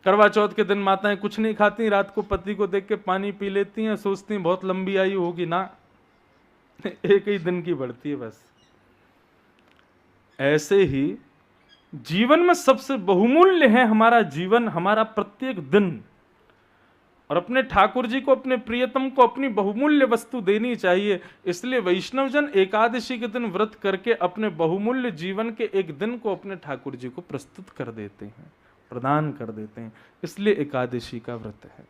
करवा चौथ के दिन माताएं कुछ नहीं खाती, रात को पति को देख के पानी पी लेती हैं, सोचती हैं बहुत लंबी आयु होगी ना, एक ही दिन की बढ़ती है बस। ऐसे ही जीवन में सबसे बहुमूल्य है हमारा जीवन, हमारा प्रत्येक दिन। और अपने ठाकुर जी को, अपने प्रियतम को अपनी बहुमूल्य वस्तु देनी चाहिए। इसलिए वैष्णवजन एकादशी के दिन व्रत करके अपने बहुमूल्य जीवन के एक दिन को अपने ठाकुर जी को प्रस्तुत कर देते हैं, प्रदान कर देते हैं। इसलिए एकादशी का व्रत है।